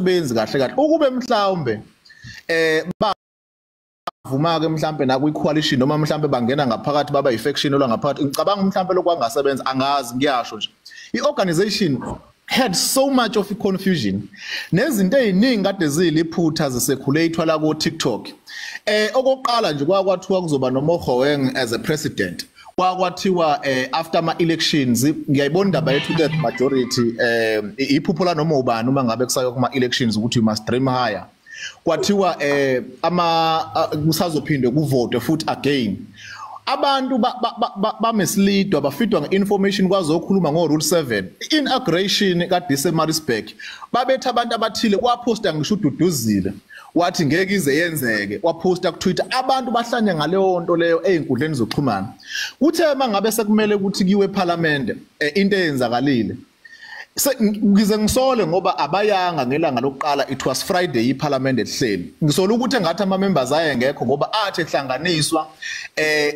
abasebenzi kahle kahle ukube mhlawumbe bavuma ke mhlawumbe na kwi coalition noma mhlawumbe bangena ngaphakathi baba i-faction olwa ngaphakathi ngicabanga mhlawumbe lokwangasebenza angazi ngiyasho nje i-organization had so much of confusion nezinto eziningi kade ziliphutha ziseculatewa la ku TikTok okokuqala nje kwathiwa kuzoba noMogoeng as a president kwathiwa after ama elections ngiyayibona indaba yethu that majority iphupho la noma ubani uma ngabe kusayo kuma elections ukuthi you must dream higher kwathiwa kusazophinde kuvote futhi again abantu bameslidwa bafidwa ngeinformation kwazokhuluma ngo rule 7 inauguration ka December babetha abantu abathile kwaposta ngisho ududuzile wathi ngeke ize yenzeke waposta ku Twitter abantu bahlanya ngaleyo nto leyo einkundleni zokuxhumana kuthe mangabe sekumele ukuthi kiwe eParliament into eyenzakalile ngize ngisole ngoba abayanga ngelanga lokuqala it was Friday iParliament ehleli ngisola ukuthi ngathi ama members ayengekho ngoba athi ehlanganiswa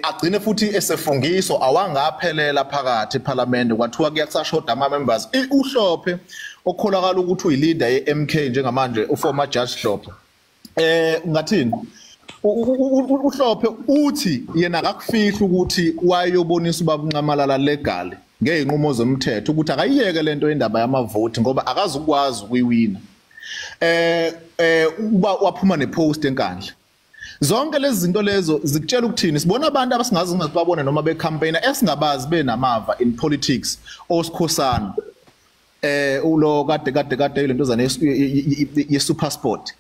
agcine futhi esefungiso awangaphelela phakathi eParliament kwathiwa kuyasashoda ama members uhlophe okholakala ukuthi uyileader yeMK njengamanje uformer judge Hlophe ngathini uhlophe uthi yena akakufihla ukuthi wayobonisa ubaba uNcamalala legal ngeenqumo zomthetho ukuthi akayiyeke lento indaba yamavoti ngoba akazukwazi ukuyiwina uba waphuma nepost enkandla zonke lezi zinto lezo zikutshela ukuthini sibona abantu abasingazi ngazibabone noma becampaigner esingabazi benamava in politics osikhosana ulo kade lento zane ye super sport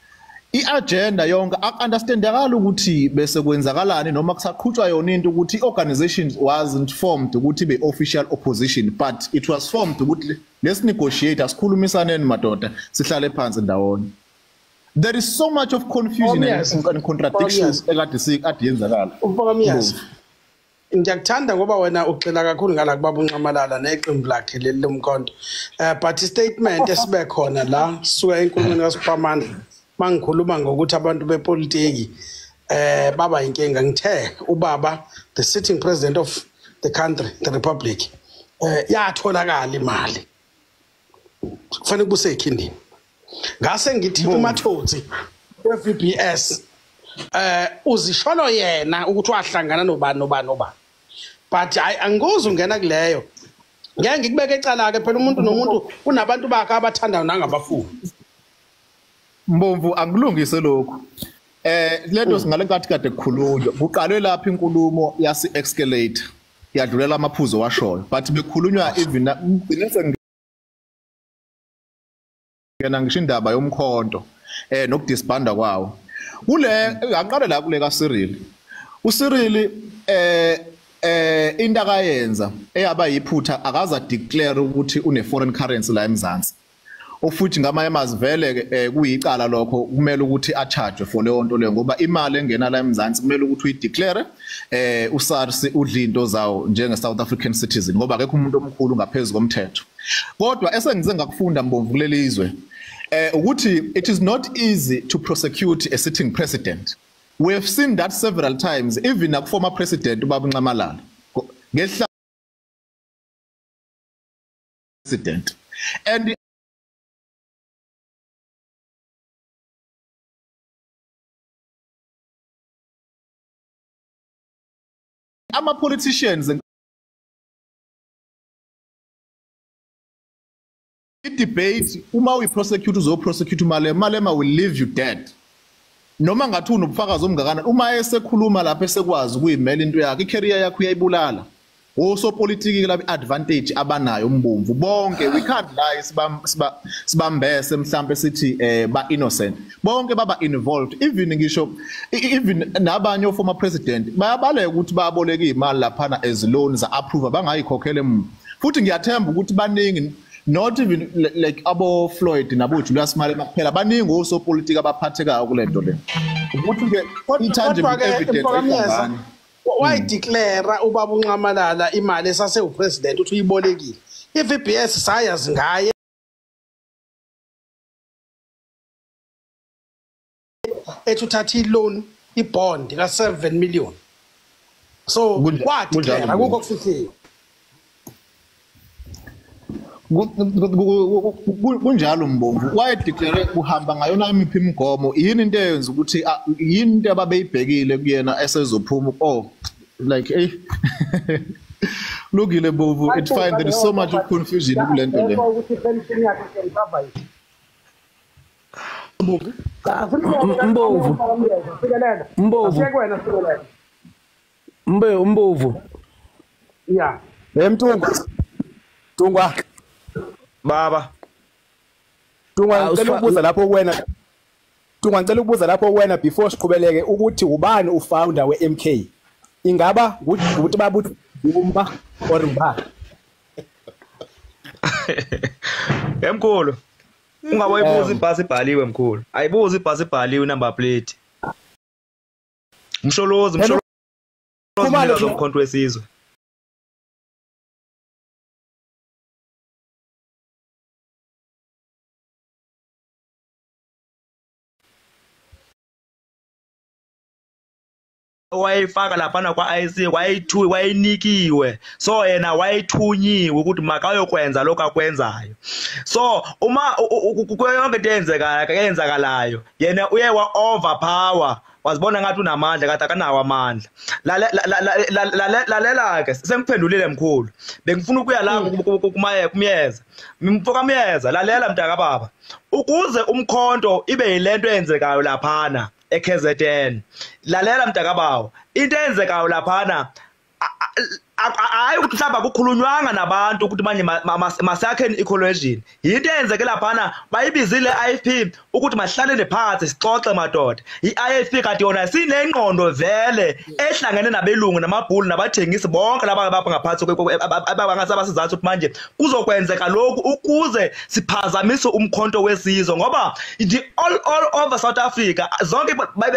iagenda yonke understandakala ukuthi bese kwenzakalani noma kusaqhutshwa yona into ukuthi organizations wasn't formed ukuthi be official opposition but it was formed ukuthi let's negotiate asikhulumisaneni madoda sihlale phansi ndawonye there is so much of confusion and contradictions ekade yenzakala uPhakamiyazi ngiyakuthanda ngoba wena uxela kakhulu ngala kubaba uNcamalala neqembu lakhe leli lomkhonto but statement esibe khona la suka enkulumeni kaSiphamandla mangikhuluma ngokuthi abantu bepolitiki baba inkinga ngithe ubaba the sitting president of the country the republic yatholakala imali kufanele kusekhindini ngase ngithi uMathotsi weVBS uzisholo yena ukuthi wahlangana nobani but angoze ungena kuleyo ngeke ngikubeke ecala ke phela umuntu nomuntu unabantu bakhe abathandayo nangabafundi Mbomvu angilungise lokho lento singalenkathi kade kukhulunywa kuqalwe lapha inkulumo yasi escalate yadlulela amaphuzo washoyo but bekhulunywa even ngene ngena ngisho indaba yomkhonto nokudisbanda kwawo kule aqale la kule ka Cyril uCyril into akayenza eyaba yiphutha akaza declare ukuthi une foreign currency la eMzansi ofuthi ngama yamazivele kuyicala lokho kumele ukuthi a charge for leyo nto leyo ngoba imali engena la eMzansi kumele ukuthi uyideclare uSARS udlinto zawo njenge South African citizen ngoba akekho umuntu omkhulu ngaphezulu komthetho kodwa esengize ngakufunda Mbomvu kulelizwe ukuthi it is not easy to prosecute a sitting president. We have seen that several times even a former president ubaba uNcamalala ngehla president and ama politicians debate uma we prosecute uzoprosecute Malema will leave you dead noma ngathi unobufakazi omngakana uma esekhuluma lapha esekwazi ukuyimela into yakhe icareer yakhe uyayibulala osopolitiki la advantage abanayo Mbomvu bonke we can't lie sibambese mhlambe sithi ba innocent bonke baba involved even ngisho even nabanye former president bayabaleka ukuthi bayaboleka imali lapha as loans approve bangayikhokhele futhi ngiyathemba ukuthi baningi not even like abo Floyd nabo Julius Malema kuphela baningi osopolitiki abaphathekayo kulento le ukuthi ke intangible evidence why declare ubaba uNcamalala imali esase upresident uthi uyibolekile iVBS sayazi ngaye etuthatha iloan ibond ka 7 million so what declare akukho kufihlile kunjalo Mbomvu wayedeclare kuhamba ngayona imiphi imigomo yini into eyenza ukuthi yini into ababeyibhekile kuyena esezophuma like Lugile Mbomvu, it's fine, there is so much confusion kulento le. Mbovu. Yeah. Tungwa. Baba. Ngicela ukubuza lapho kuwena. Ngicela ukubuza lapho kuwena before siqhubeleke ukuthi ubani ufounder weMK? Ingaba ukuthi babuthi umba or mba? Emkhulu. Ungaboyibuza ibhasi ibhaliwe mkhulu. Ayibuza ibhasi ibhaliwe number plate. Msholozi mina zomkhonto wesizwe. Wayifaka lapha kwa IC wayinikiwe so yena wayithunyiwe ukuthi makayokwenza lokho akwenzayo so uma kuyonke intenzekalayo yena uye wa overpower wazibona ngathi unamandla kade akanawo amandla lalela ke sengiphendulile mkhulu bengifuna ukuya la kumyeza mfoka myeza lalela mntaka baba ukuze umkhonto ibe yilento eyenzekayo laphana eKZN lalela mntaka bawo into eyenzekayo laphana hayi ukuthi mhlawumbe kukhulunywanga nabantu ukuthi manje masakheni ecollation into eyenzeke laphana bayibizile IFP ukuthi mahlalene phansi sixoxe madoda iIFP kade yona sinengqondo vele ehlangene nabelungu namabhulu nabathengisi bonke laba ngaphansi abangasabasizathu ukuthi manje kuzokwenzeka lokhu ukuze siphazamise umkhonto wesizwe ngoba all over South Africa zonke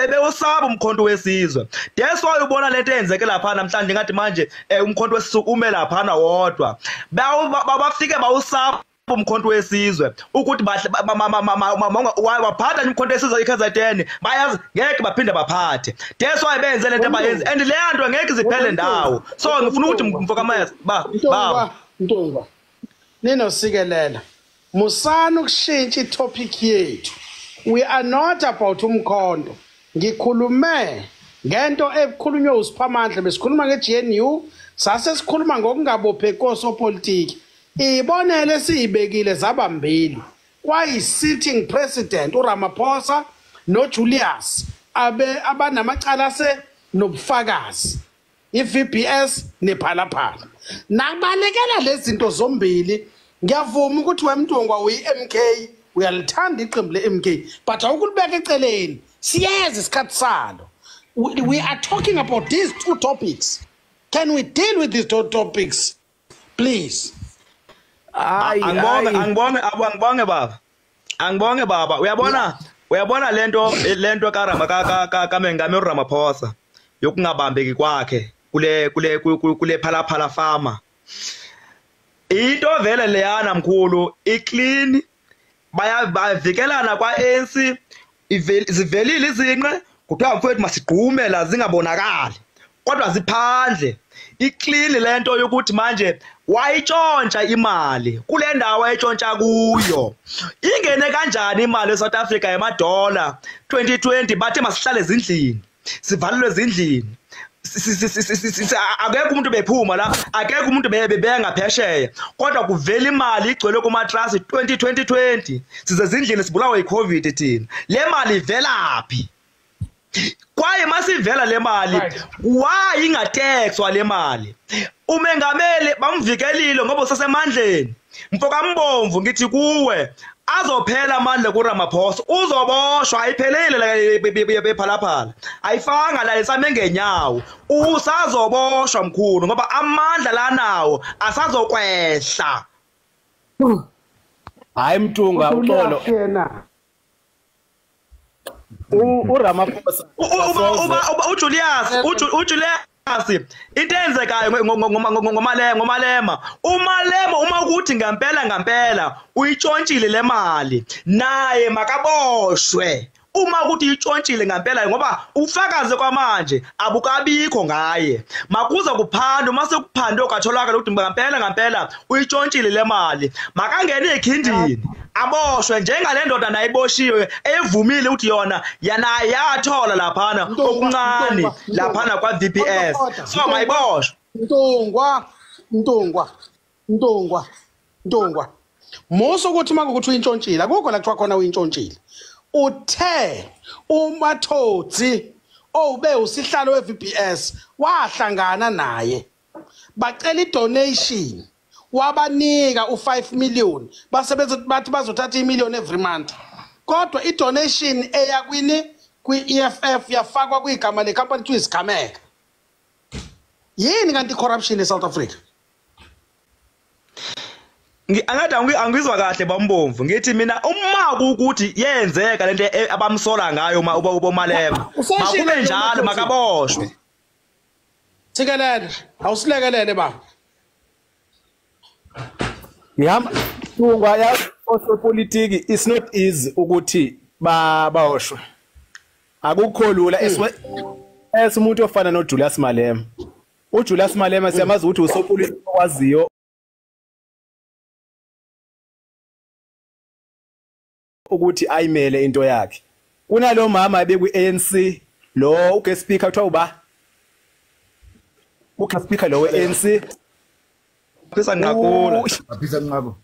bewusaba umkhonto wesizwe that's why ubona lento eyenzeke laphana namhlanje ngathi manje umkhonto wesizwe ume laphana wodwa bafike bawusaba umkhonto wesizwe ukuthi waphatha umkhonto wesizwe eKZN bayazi ngeke baphinde baphathe that's why benze lento abayenzi and le nto ngeke ziphele ndawo so ngifuna ukuthi mfoka mayeza Ntomba ninosikelela musana ukushintsha itopic yethu we are not about umkhonto ngikhulume ngento ekhulunywe uSiphamandla besikhuluma ngeGNU sase sikhuluma ngokungabopheki sopolitiki ibonele siyibekile zabambili kwayi sitting president uRamaphosa noJulius abanamacala nobufakazi iVBS nephalaphala nabalekela lezi zinto zombili ngiyavuma ukuthi wemntungwa uyiMK uyalithanda iqembu leMK but awukulibeka eceleni siyeza isikhathi salo we are talking about these two topics. Can we deal with these two topics, please? Angibonge baba. Uyabona lento kaMengameli Ramaphosa yokungabambeki kwakhe kule phalaphala farmer. Into vele leyana mkhulu iclean bayavikelana kwa ANC zivelile izinqe kuthiwa mfowethu masigqume la zingabonakali kodwa ziphandle iclean lento yokuthi manje wayitshontsha imali kule ndawo wayitshontsha kuyo ingene kanjani imali eSouth Africa yemadola 2020 bathe masihlale ezindlini sivalelwe ezindlini akekho umuntu bephuma la akekho umuntu bebeya ngaphesheya kodwa kuvela imali igcwele kuma trust 2020 size ezindlini sibulawa yiCovid thina le mali ivelaphi kwaye masivela le mali why ingatexwa le mali umengameli bamvikelile ngoba usasemandleni mfoka Mbomvu ngithi kuwe azophela amandla kuRamaphosa uzoboshwa ayiphelele bephalaphala ayifanga la isame ngenyawo usazoboshwa mkhulu ngoba amandla la nawo asazokwehla hayi mtunga uxolo uRamaphosa uJulius into enzekayo ngomalema uma ukuthi ngempela uyitshontshile le mali naye makaboshwe uma ukuthi itshontshile ngempela ngoba ufakaze kwamanje abukabikho ngaye makuza kuphandwa mase kuphandwe okatholakala ukuthi ngempela uyitshontshile le mali makangene ekhindini aboshwe njengale ndoda nayiboshiwe evumile ukuthi yona yathola laphana okuncane laphana kwa VPS so mayiboshwe Ntongwa Muso ukuthi makuthi uyintshontshile akukho la kuthiwa khona uyintshontshile uthe uMathotsi owube usihlalo weVPS wahlangana naye bacela idonation wabanika u5 million basebenza bathi bazothatha i-million every month kodwa idonation eya kwi-EFF yafakwa kwigama lecompany to isigameka yini kanti corruption eSouth Africa angathi angizwa kahle bambomvu ngithi mina uma ukuthi yenzeka lento abamsola ngayo uBomalema makube njalo makaboshwe Sikelele awusilekelele baba Yama Ntungwa ya osopolitiki is not easy ukuthi bawoshwe akukho lula umuntu ofana noJulius Malema uJulius Malema siyamazi ukuthi usopolitiki owaziyo ukuthi ayimele into yakhe kunalo mama ebekwi-ANC lo uke speaker kuthiwa uba uke speaker lo we-ANC Phisa Nqakula Phisa Nqakula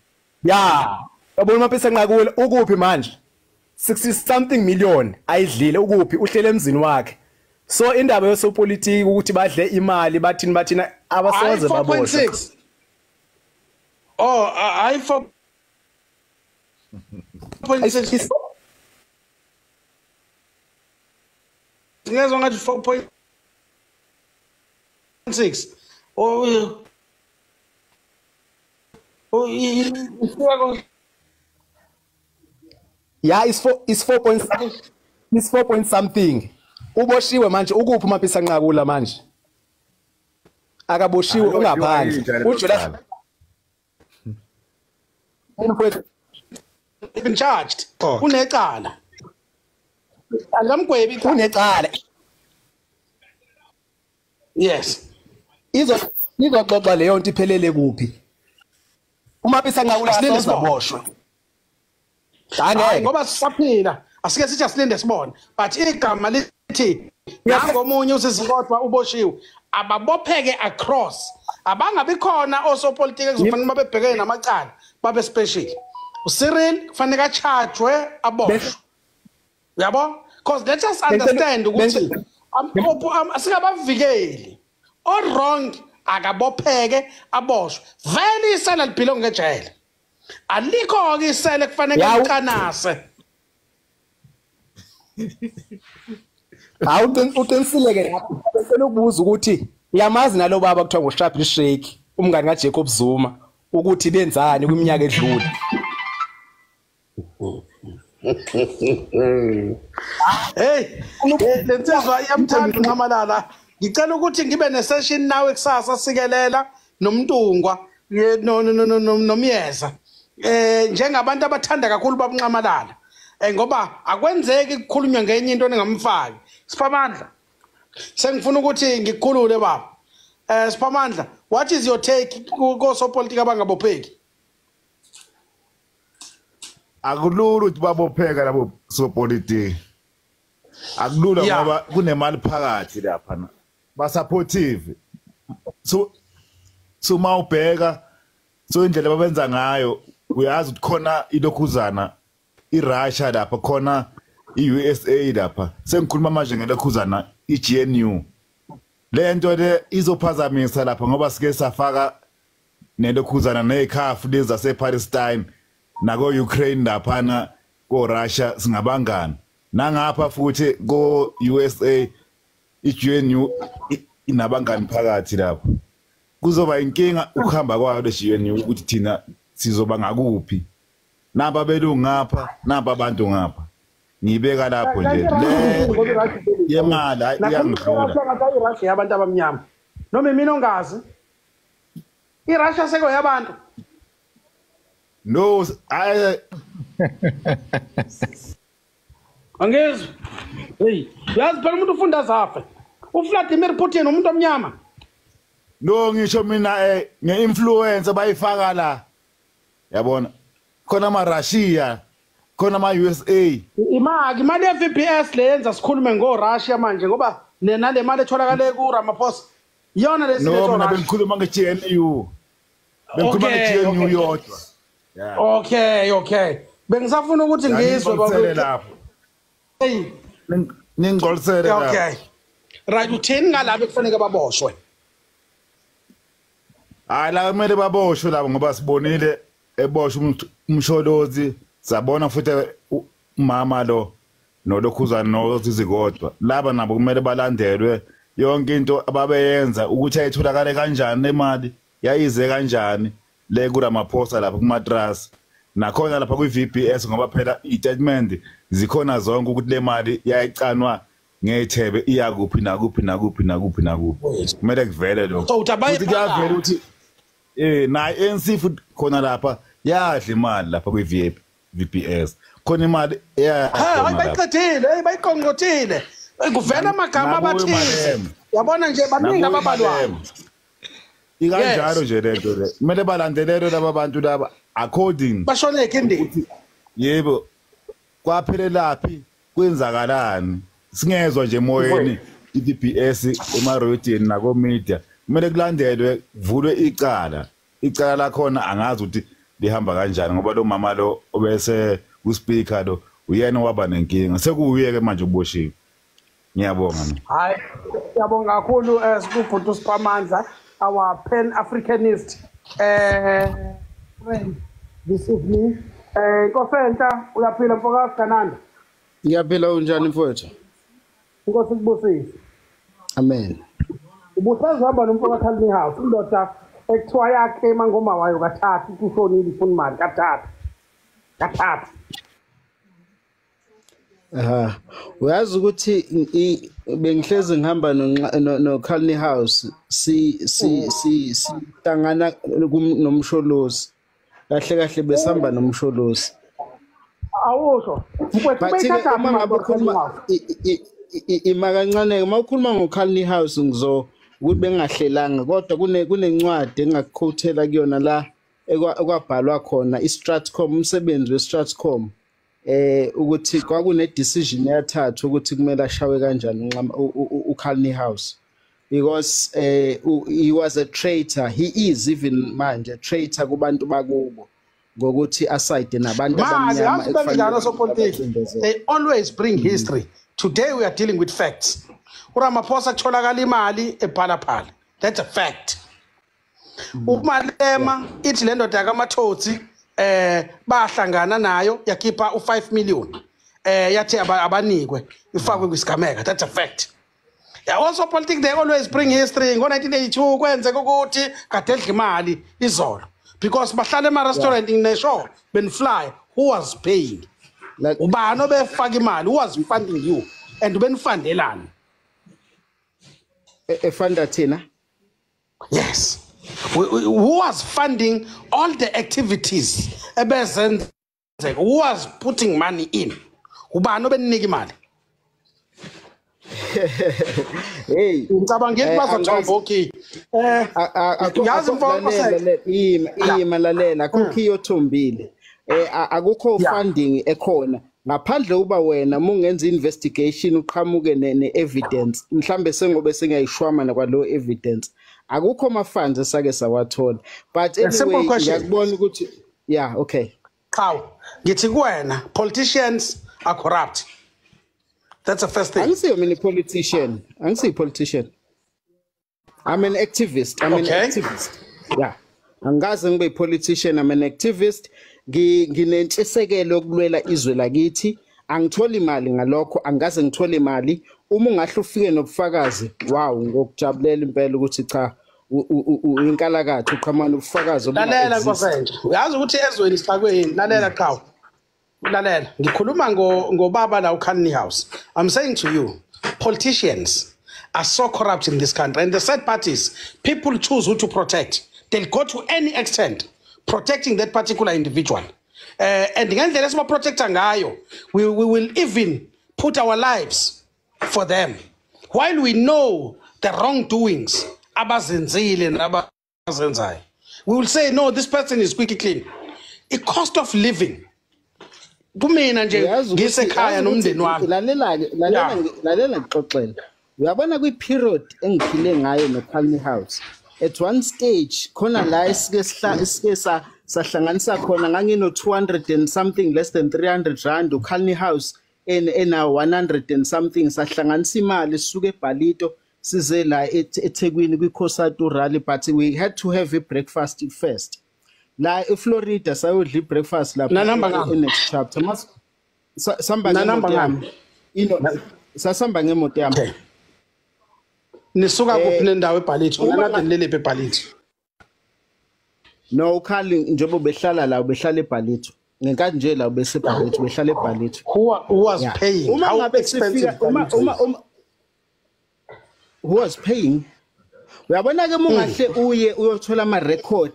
ya yabona uMaphisa Nqakula ukuphi manje 60 something million ayidlile ukuphi uhlele emzini wakhe so indaba yosopolitiki ukuthi badle imali bathina abasoze baboshwe I 4.6 ngezwe ngathi 4.6 yeah is 4 point something uboshiwe manje ukuphi uMaphisa Nqakula manje akaboshiwe ungaphandle uJulius been charged unecala angamgwebi unecala yes izoxoxa leyo nto iphelele kuphi uMaphisa Nqakula asozaboshwe hayi ngoba sisaphila asike sithi asilinde sibone but igama lithi nangomunye usizikodwa uboshiwe ababopheke across abangabi khona osopolitiki ekuzofanele mabebhekene namacala babe special uCyril kufanele achargewe aboshwe yabo because let us understand ukuthi asikabavikeli all wrong akabopheke aboshwe vele isela libhilo ngejele alikho ke isela kufanele uqanase uqinisileke lapho bese ukubuza ukuthi yamazi nalo baba kuthiwa ngoShaphil Sheikh umngani kaJacob Zuma ukuthi benzani kwiminyaka edlule hey lensizwa iyamthanda uNqamalala ngicela ukuthi ngibe nesession nawe kusasa sikelela noMntungwa nomyeza njengabantu abathanda kakhulu babuNqamalala ngoba akwenzeki ukukhulunywa ngenye into engamfaki Siphamandla sengifuna ukuthi ngikukhulule baba Siphamandla what is your take kosopolitiki abangabopheki akulula ukuthi babopheka labo sopolitiki akulula ngoba kunemali phakathi lapha ba supportive so mawubheka so indlela babenza ngayo uyazi ukuthi khona ilokhuzana iRussia lapha khona iUSA lapha sengikhuluma manje ngelokhuzana iGNU lento le izophazamisa lapha ngoba sike safaka nelokhuzana nezikhafu lezi zasePalestine nako Ukraine lapha ko Russia singabangani nangapha futhi ko USA iGNU inabangani phakathi lapho kuzoba inkinga ukuhamba kwayo leGNU ukuthi thina sizoba ngakuphi naba belungu ngapha naba abantu ngapha ngibeka lapho nje le yemali iyangidlula iRussia yabantu abamnyama noma mina ongazi iRussia seko yabantu no Angezwe. Hey, yazi phela umuntu ufunda zafe. uVladimir Putin umuntu omnyama. No ngisho mina nge-influencer bayifaka la. Yabona. Khona ama Russia, khona ama USA. Imali ye-VPS leyenza sikhulume ngo-Russia manje ngoba nale mali etholakale ku-Ramaphosa. Yona lesiletho No, mina bengikhuluma nge-GNU. Bengikhuluma nge-GNU yodwa. Yeah. Okay. Bengisafuna ukuthi ngizwe lapho. Hey, ningigcolisele lapho. Okay. Right, uthini ngalabo kufanele baboshwe? Hayi la kumele baboshwe labo ngoba sibonile eboshwe umsholozi, sabona futhi umama lo nolokhuzana nozizikodwa. Laba nabo kumele balandelwe yonke into ababeyenza ukuthi ayitholakale kanjani imali, yayize kanjani le kuRamaphosa lapha kumatras. Nakhona lapha kwi-VPS ngoba phela i-statement zikhona zonke ukuthi le mali yayicanwa ngethebe iya kuphi nakuphi. Kumele kuvele lokho. So utabaye kuyavela ukuthi na ANC futhi khona lapha yadla imali lapha kwi-VPS. Khona imali bayiqongqothile. Kuvela amagama abathile. Yabona nje baningi ababalwayo. Ikanjalo nje lento le. Kumele balandelelwe laba bantu laba according bashoneke endini. Yebo. Kwaphelelaphi kwenzakalani? Singezwe nje emoyeni i-VPS ema-roadini nako media. Kumele kulandelwe kuvulwe icala lakhona angazi ukuthi lihamba kanjani ngoba lo mama lo obese uspeaker lo uyena waba nenkinga sekuuye ke manje uboshiwe. Ngiyabonga mina. Hayi siyabonga kakhulu sikubhuti uSiphamandla our Pan-Africanist friend this evening. Nkosenta uyaphila mfokazi Kananda? Ngiyaphila unjani mfowethu? Inkosi kubusise. Amen. Ubusazihamba nomfokazi Calvin House indoda ekuthiwa yakhe mangoma wayo kathathu kushonile ifuna imali kathathu. Uyazi ukuthi bengihlezi ngihamba no Calvin House hlangana nomsholozi kahle besihamba nomsholozi. Awusho bayithatha uma ngabe ukhuluma ima kancane uma ukhuluma ngoCalvin House ngizo ukuthi bengahlelanga kodwa kunencwadi engakukhothela kuyona la ekwabhalwa khona iStratcom umsebenzi weStratcom ukuthi kwakune decision eyathathwa ukuthi kumele ashawe kanjani uCalvin House because he was a traitor, he is even manje traitor kubantu bakubo ngokuthi aside nabantu abamnyama. They always bring history. Today we are dealing with facts. uRamaphosa kutholakala imali ePhalaphala. That's a fact. Umalema ithi le ndoda yakaMathotsi bahlangana nayo yakhipha u5 million yathi abanikwe ifakwe kwisigameka. That's a fact. Yeah, also politics they always bring history. Ngo1982 kwenzeka ukuthi kade edla imali izolo because bahlala ema-restaurant neshow benifly who was paying ubani obefaka imali who was funding you and benifandelani efunda thina. Yes, who was funding all the activities ebezenzeka, who was putting money in, ubani obeninika imali. Hey, ngicabanga bazothomba okay yazi imalalela akukho iyothombile akukho funding ekhona ngaphandle uba wena mungenza investigation uqhamuke ne-evidence mhlambe sengobe sengayishwama kwalo evidence akukho ama funds esake sawathola but anyway ngiyakubona ukuthi yeah okay Qaw ngithi kuwena politicians are corrupt. That's the first thing. I'm a politician. I'm an activist. An activist. Yeah. Angazi ngibe politician, I'm an activist. Nginentshisekelo yokulwela izwe lakithi. Angithola imali ngalokho, angaze ngithola imali. Uma ungahle ufike nobufakazi, wow, ngokujabulela impela ukuthi cha inkalakatha uqhamana ubufakazi lalela Nkosenje. Uyazi ukuthi ezweni sifakwe yini? Lalela Qaw. Lalela ngikhuluma ngobaba la uCalvin House. I'm saying to you, politicians are so corrupt in this country, and the sad part is people choose who to protect. They'll go to any extent protecting that particular individual. And ngendlela esiba protecta ngayo, we will even put our lives for them while we know the wrongdoings abazenzile nabazenzayo. We will say no, this person is quickly clean. A cost of living. Kumina nje ngisekhaya nomndeni wami. Lalela ngixoxela. Uyabona kwi period engiphile ngayo no Cullinan House. At one stage khona la isike sahlanganisa khona ngangino 200 and something less than 300 rand uCullinan House ena 100 and something sahlanganisa imali sisuke eBhalito size la eThekwini kwiCosato rally, but we had to have a breakfast first. La eFlorida sayodla ibreakfast lapha next chapter. Samba ngemoto yami. Sasamba ngemoto yami. Nisuka kuphi nendawo eBhalito? Nanathi nilelephi eBhalito? No, ukhali njengoba behlala la behlala eBhalito. Ngenkathi nje la beseBhalito behlala eBhalito. Who was paying? How expensive? Who was paying? Uyabona ke mungahle uye uyothola ama record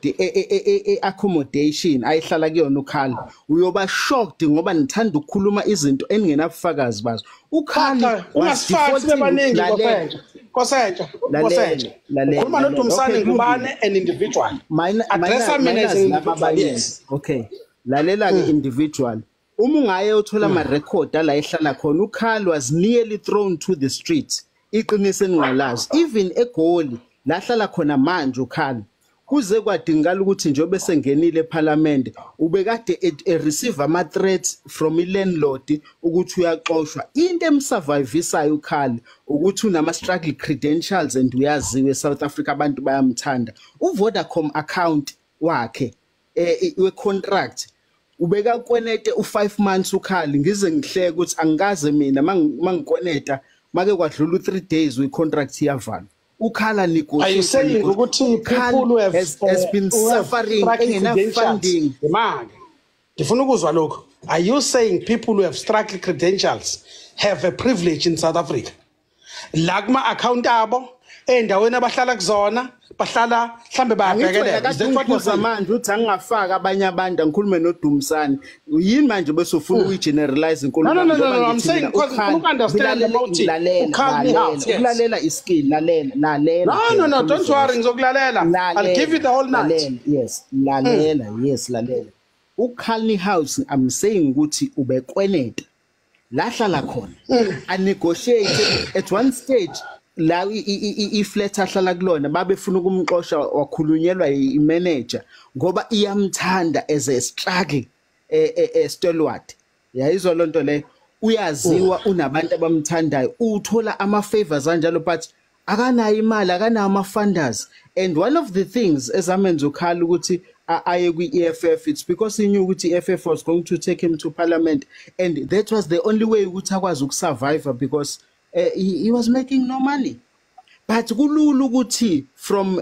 accommodation ayihlala kuyona ukhali uyoba shocked ngoba nithanda ukukhuluma izinto engenabufakazi bazo. Ukhali ungasifaki bebaningi Kosentsha. Ukhuluma noDumsane ngubane an individual. Addressa mina yes. Okay. Lalela ke individual. Uma ungaye uthola ama record la ehlala khona ukhali was nearly thrown to the street. Iqinise engalazi even eGoli la hlala khona manje ukhali kuze kwadingakala ukuthi njengoba sengenile eParliament ubekade receive ama threats from ilandlord ukuthi uyaxoshwa. Into emsurvivisayo ukhali ukuthi unama struggle credentials and uyaziwe eSouth Africa abantu bayamthanda. uVodacom account wakhe we contract ubeka kwenete u5 months ukhali ngize ngihleke ukuthi angikaze mina mangikweneta make kwadlula u3 days we contract yavala. Ukhala negotiation. Are you saying ukuthi people who has been suffering engena funding? Manje ngifuna ukuzwa lokho. Are you saying people who have struggle credentials have a privilege in South Africa? La kuma account abo endaweni abahlala kuzona bahlala mhlambe bayabhekelela. Is that what you say manje uthi angafaka abanye abantu ngikhulume noDumsane yini manje bese ufuna ukugeneralize inkulumo no, I'm saying because you understand about it. Ukulalela iskill lalela. No, don't worry ngizokulalela. I'll give you the whole night. Yes, lalela. uCullinan House I'm saying ukuthi ubekweneta la hlala khona I negotiate at one stage la iflat ahlala kulona babefuna ukumxosha wakhulunyelwa imanager ngoba iyamthanda as a struggle stalwart yayizwa lonto le uyaziwa unabantu abamthandayo uthola ama favors kanjalo but akanayo imali akanayo ama funders. And one of the things ezamenza ukhala ukuthi aye kwi-EFF it's because he knew ukuthi EFF was going to take him to parliament and that was the only way ukuthi akwazi ukusurvive because he was making no money. But kulula ukuthi from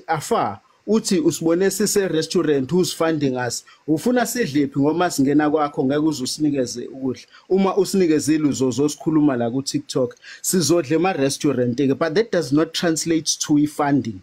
afar uthi usibone sise restaurant who's funding us ufuna sidlephi ngoma singena kwakho ngeke uzusinikeze ukudla uma usinikezile uzosikhuluma la ku TikTok sizodle ema restaurant ke but that does not translate to funding.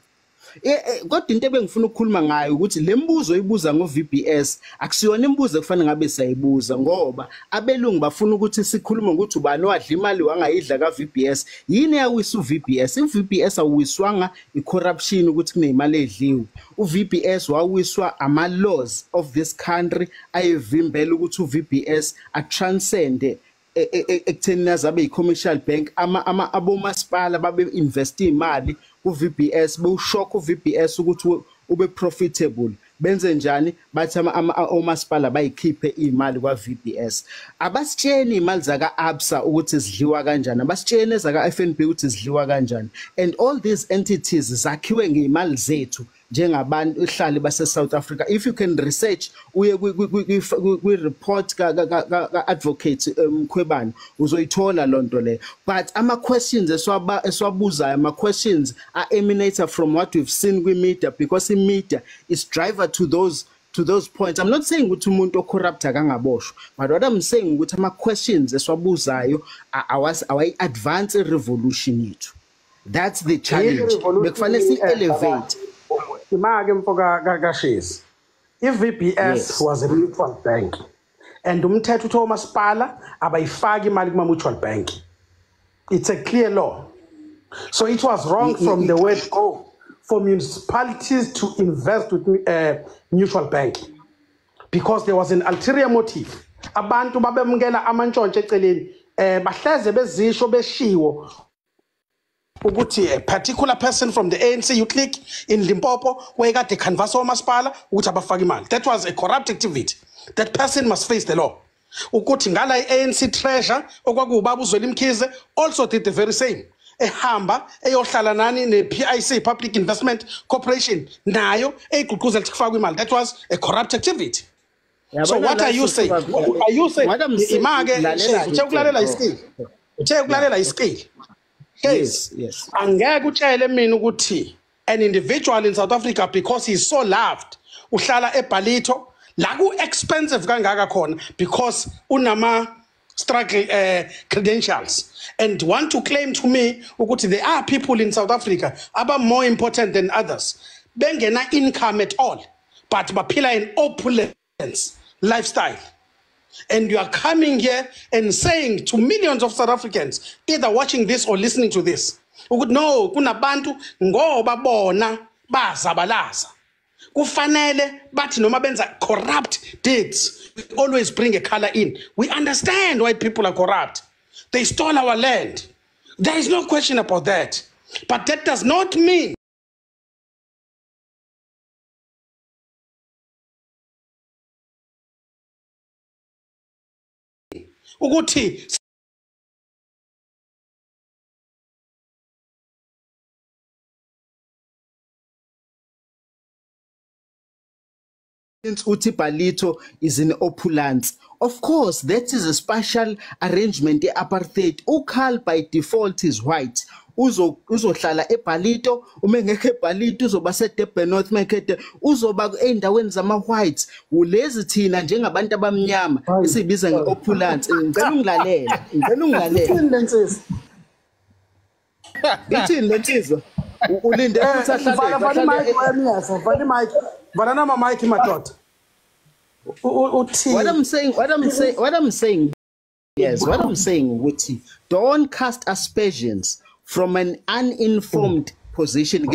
Kodwa into ebengifuna ukukhuluma ngayo ukuthi lembuzo ibuza ngoVBS akusiyona imibuzo ekufanele ngabe sayibuza ngoba abelungu bafuna ukuthi sikhulume ukuthi ubani wadla imali wangayidla kaVBS yini yawisa uVBS. iVBS awiswanga icorruption ukuthi kunezimali edliwe. uVBS wawiswa ama laws of this country ayevimbela ukuthi uVBS atranscende ekutheni azabe i-commercial bank abomasipala babe invest imali uVBS bewushock uVBS ukuthi ube profitable benze njani bathi omasipala bayikhiphe imali kwaVBS. Abasitsheni imali zaka Absa ukuthi zidliwa kanjani abasitsheni zaka FNB ukuthi zidliwa kanjani and all these entities zakhiwe ngeimali zethu njengabantu ehlali base South Africa. If you can research uye kwi report ka advocate Mkhwebane uzoyithola lonto le. But ama questions eswabuzayo ama questions are emanated from what we've seen kwi media because in media is driver to those points. I'm not saying ukuthi umuntu ocorrupt akangaboshwa but what I'm saying ukuthi ama questions eswabuzayo awayi advance revolution yethu. That's the challenge. Bekufanele si elevate. Imake mfoka kaShezi. If VBS was a mutual bank and umthetho uthi omasipala abayifaki imali kuma mutual bank. It's a clear law. So it was wrong from the word go for municipalities to invest with mutual bank because there was an ulterior motive. Abantu babemngela amantshontshe eceleni bahleze bezisho beshiwo ukuthi a particular person from the ANC you click in Limpopo where got the canvas omasipala ukuthi abafaki imali. That was a corrupt activity. That person must face the law. Ukuthi ngala ANC treasure okwakuba uZweli Mkhize also did the very same. Ehamba eyohlala nani ne PIC Public Investment Corporation nayo eyigqugquzela ukuthi kufakwe imali. That was a corrupt activity. So what are you saying? Are you saying imake ukulalela iskill? Ukulalela iskill. Yes. Angeke utshele mina ukuthi an individual in South Africa because he's so loved uhlala eBalito la ku expensive kangaka khona because unama struggle credentials and want to claim to me ukuthi there are people in South Africa aba more important than others bengena income at all but baphila in opulence lifestyle. And you are coming here and saying to millions of South Africans either watching this or listening to this ukuthi no kunabantu ngoba bona bazabalaza kufanele bathi noma benza corrupt deeds we always bring a color in. We understand why people are corrupt. They stole our land. There is no question about that. But that does not mean ukuthi uthi Balito is in opulence. Of course, that is a special arrangement apartheid. Ukhal by default is white. Uzohlala eBalito, uma ngeke eBalito uzoba seDurban North Market, uzoba endaweni zama whites. Ulezi thina njengabantu abamnyama esibiza ngeopulence. Ngicela ungilalela. Ngithini lensizwa? Ulinde ukuthi ahlale. Banana Mike Matot. What I'm saying, yes, what I'm saying, Wuti, don't cast aspersions from an uninformed position.